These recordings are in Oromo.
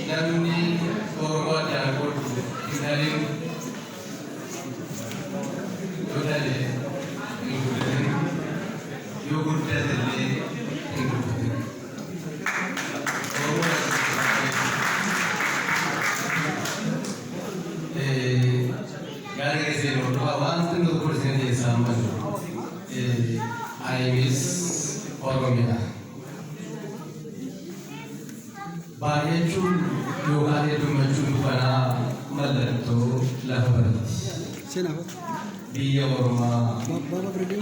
namni Oromoo addaan godhu hin dhalin yoo dhale hin guddatin yoo guddatellee hin guddatin. Gaarii keessee hordofaa waan xinnoo gorseen keessaa malu IMS Oromiyaa. Baay'achuun yookaan heddumachuun kanaa mallattoo lafa barati. Biyya Oromaa,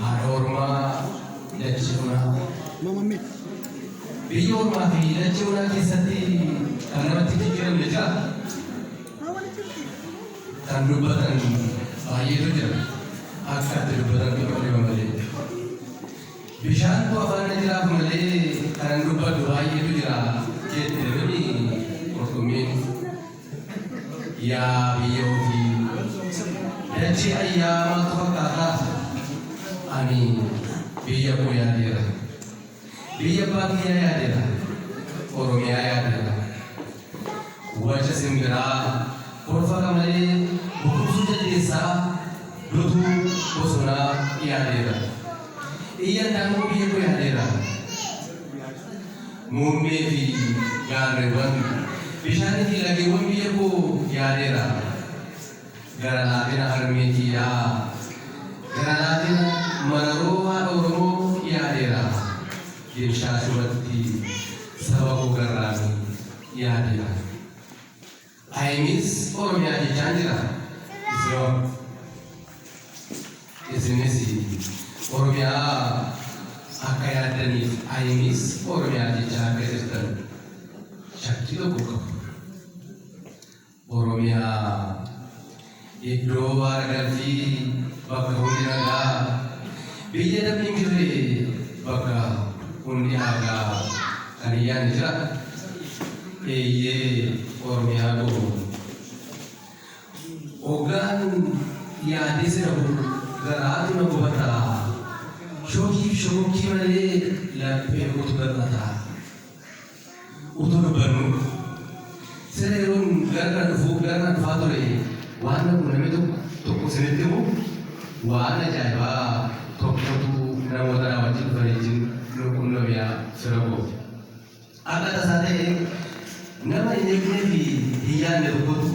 haadha Oromaa, dachee Oromaa. Biyya Oromaa fi dachee Oromaa keessatti kan namatti jijjiiramne jira. Kan dubbatan baay'eetu jira. Akka itti dubbatan dhibba malee. Bishaantu afaan jiraaf malee kan dubbatu baay'eetu jira. Jedhanii qurxummiin yaa biyya ofii dachee ayyaamaatu fakkaata. Ani biyya koo yaadeera. Biyya abbaa kiyyaa yaadeera. Oromiyaa yaadeera. Waca simbiraa kolfa qamalee bukuusuu jaldeessaa lotuu bosonaa yaadeera. Iyyan daangoo biyya koo yaadeera. Muummee fi gaarreewwan bishaanii fi lageewwan biyya koo yaadeera. Gara laafina harmeetiidhaa. Gara laafina mararoo haadha Oromoo yaadeera. Dimshaashumatti saba koo garraamii yaadeera. IMS Oromiyaa jechaan jira. Isinis Oromiyaa akka yaadaniif IMS Oromiyaa jechaa akka jirtan shakkii tokko qabu. Oromiyaa iddoo baara galfii bakka hundi nagaa biyya namni jirre bakka hundi hagaa kan iyyaan jira. Eeyyee Oromiyaa koo hoggaan yaadee sira garaatu na gubataa. Shokiif shokii malee laphee utuu barbaata. Utuu dubbannu seeroon gara dhufaa ture waan namni tokko isinitti himu waan ajaa'ibaa tokkotu namoota wajjin dhufanii qunnamee fira koo. Akka tasaa ta'e nama hin eegnee fi hin yaadne tokkotu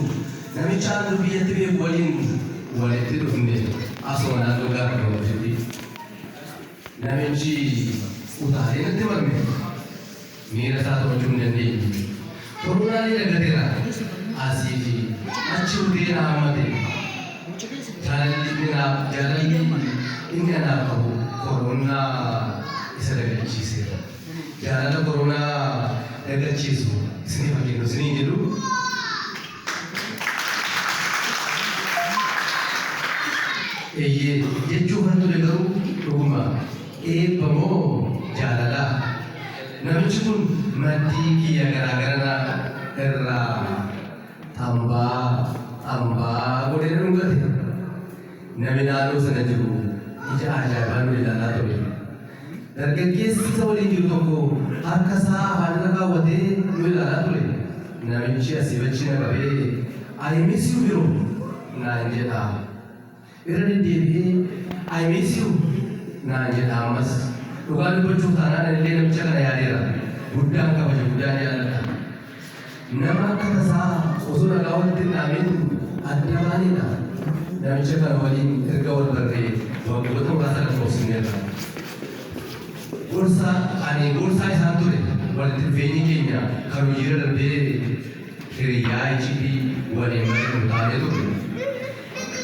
namichaan biyyatti beeku waliin walitti dhufne asuma naannoo gaafa gabaabsiti. Namichi utaalee natti marme miira isaa to'achuu hin dandeenye. Koronaalee dagateera asii fi achi utee na hammate. Jaalalli inni anaaf qabu koronaa isa dagachiiseera. Jaalala koronaa dagachiisu isinii fakkeenya isinii jedhu. Eeyyee jechuun kan ture garuu dhuguma. Eebbamoo jaalalaa. Namichi kun maddii kiyya garaagaraa irraa hambaa godhee dhungate. Namni naannoo sana jiru ija ajaa'ibaa nu ilaalaa ture. Dargaggeessi isa waliin jiru tokko harka isaa afaan irra kaawwatee nu ilaalaa ture. Namichi asii bachi na qabee IMS biroo naan jedha. Irra deddeebi'ee IMS naan jedha ammas dhugaa dubbachuuf taanaan illee namicha kana yaadeera. Guddaan kabaja guddaan jaalladha. Nama akka tasaa osoo nagaa walitti hin dhaamin adda baanedha. Namicha kana waliin erga wal barree waggoota muraasa lakkoofsineerra. Gorsaa isaan ture walitti dhufeenyi keenya kan hojiirra darbee hiriyaa icciitii waliin malee murtaa'ee ture.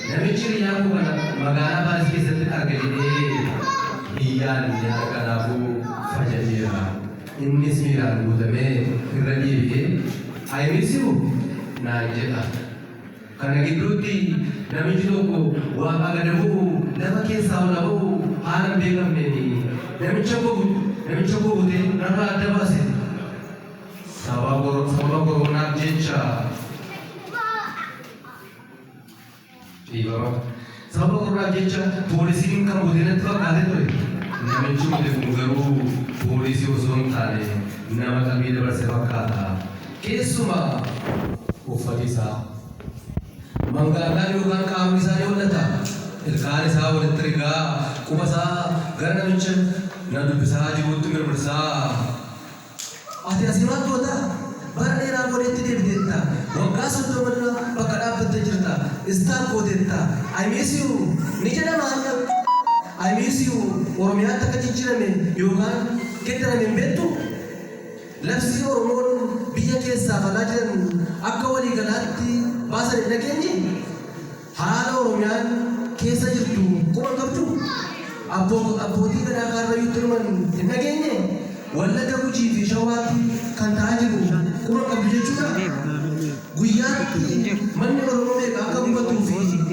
Namichi hiriyaa kun kana magaalaa Paaris keessatti arga jedhee biyyaan kanaafuu fayyadameera. Innis miiraan guutamee irra deebi'ee ayimisiru naan jedha. Kana gidduutti namichi tokko waaqa gad bu'u lafa keessaa ol bu'u haala hin beekamneen namicha gogotee narraa adda baase. Sababa koronaaf jecha sababa koronaaf jecha poolisiin kan godinatti fakkaatee ture. Namichi kun garuu poolisii osoo hin taane nama qabii dabarse fakkaata. Keessumaa uffati isaa mangaagaan yookaan qaamni isaa ni mul'ata. Ilkaan isaa walitti rigaa quba isaa gara namicha na dubbisaa jiruutti mirmirsaa. Ati asii maal goota? Bara dheeraa boodatti deebiteetta. Waggaa 30 dura bakka dhaabbattee jirta. Istaan gooteetta. I miss you ni jedhama hanga. I miss you Oromiyaatti akka jijjiirame yookaan geeddarame hin beektu. Labsii Oromoon biyya keessaa falaa jiran akka waliigalaatti baasan hin dhageenye. Haala Oromiyaan keessa jirtu quba qabdu. Abbootii gadaa Karrayyuutti himan hin dhageenye. Wallagga Gujii fi Shawaatti kan ta'aa jiru quba qabdu jechuudha. Guyyaatti manni Oromoo beekaa akka gubatuu fi